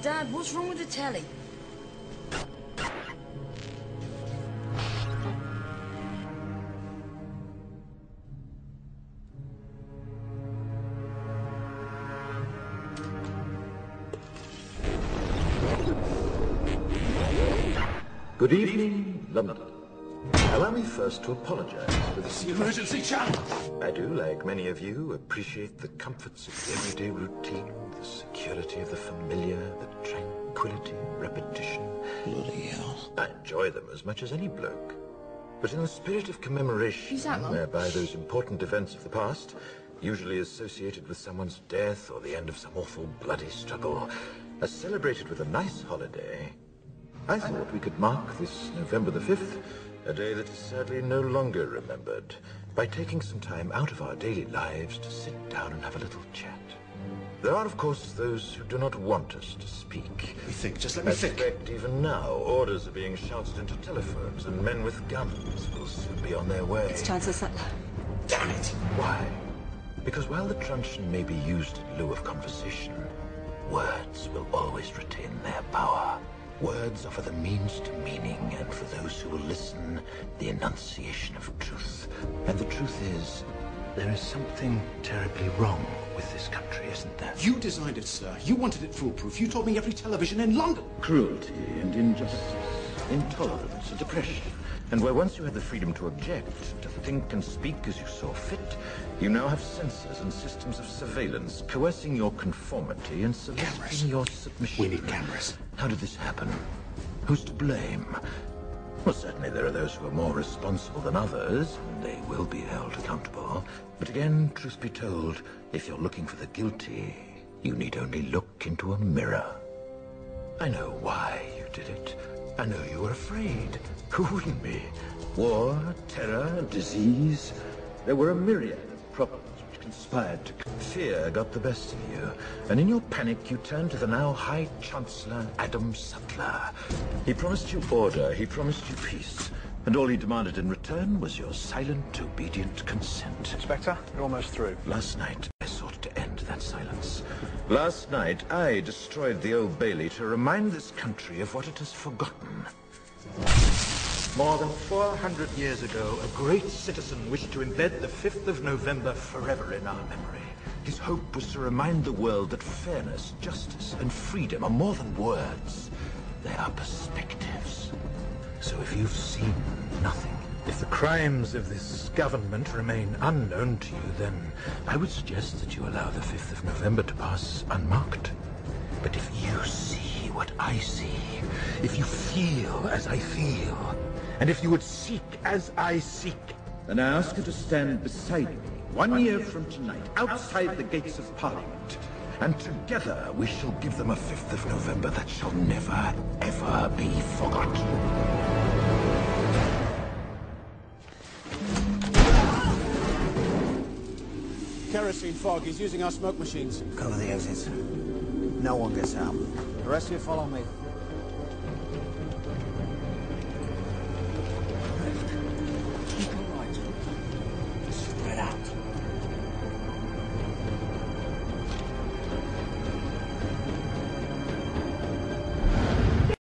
Dad, what's wrong with the telly? Good evening, London. Allow me first to apologize for this emergency channel. I do, like many of you, appreciate the comforts of the everyday routine, the security of the familiar, the tranquility, repetition. Bloody hell. I enjoy them as much as any bloke. But in the spirit of commemoration, whereby those important events of the past, usually associated with someone's death or the end of some awful bloody struggle, are celebrated with a nice holiday, I thought we could mark this November the 5th, a day that is sadly no longer remembered, by taking some time out of our daily lives to sit down and have a little chat. There are, of course, those who do not want us to speak. Just let me think. In fact, even now, orders are being shouted into telephones, and men with guns will soon be on their way. It's Chancellor Sutler. Damn it! Why? Because while the truncheon may be used in lieu of conversation, words will always retain their power. Words offer the means to meaning, and for those who will listen, the enunciation of truth. And the truth is, there is something terribly wrong with this country, isn't there? You designed it, sir. You wanted it foolproof. You told me every television in London. Cruelty and injustice, intolerance and oppression. And where once you had the freedom to object, to think and speak as you saw fit, you now have censors and systems of surveillance coercing your conformity and soliciting your submission. We need cameras. How did this happen? Who's to blame? Well, certainly there are those who are more responsible than others, and they will be held accountable. But again, truth be told, if you're looking for the guilty, you need only look into a mirror. I know why you did it. I know you were afraid. Who wouldn't be? War, terror, disease. There were a myriad of problems which conspired to... Fear got the best of you, and in your panic you turned to the now High Chancellor Adam Sutler. He promised you order, he promised you peace, and all he demanded in return was your silent, obedient consent. Inspector, you're almost through. Last night, I sought to end that silence. Last night, I destroyed the Old Bailey to remind this country of what it has forgotten. More than 400 years ago, a great citizen wished to embed the 5th of November forever in our memory. His hope was to remind the world that fairness, justice, and freedom are more than words. They are perspectives. So if you've seen nothing, if the crimes of this government remain unknown to you, then I would suggest that you allow the 5th of November to pass unmarked. But if you see what I see, if you feel as I feel, and if you would seek as I seek, then I ask you to stand beside me 1 year from tonight, outside the gates of Parliament, and together we shall give them a 5th of November that shall never, ever be forgotten. Kerosene fog. He's using our smoke machines. Cover the exits. No one gets out. The rest of you follow me.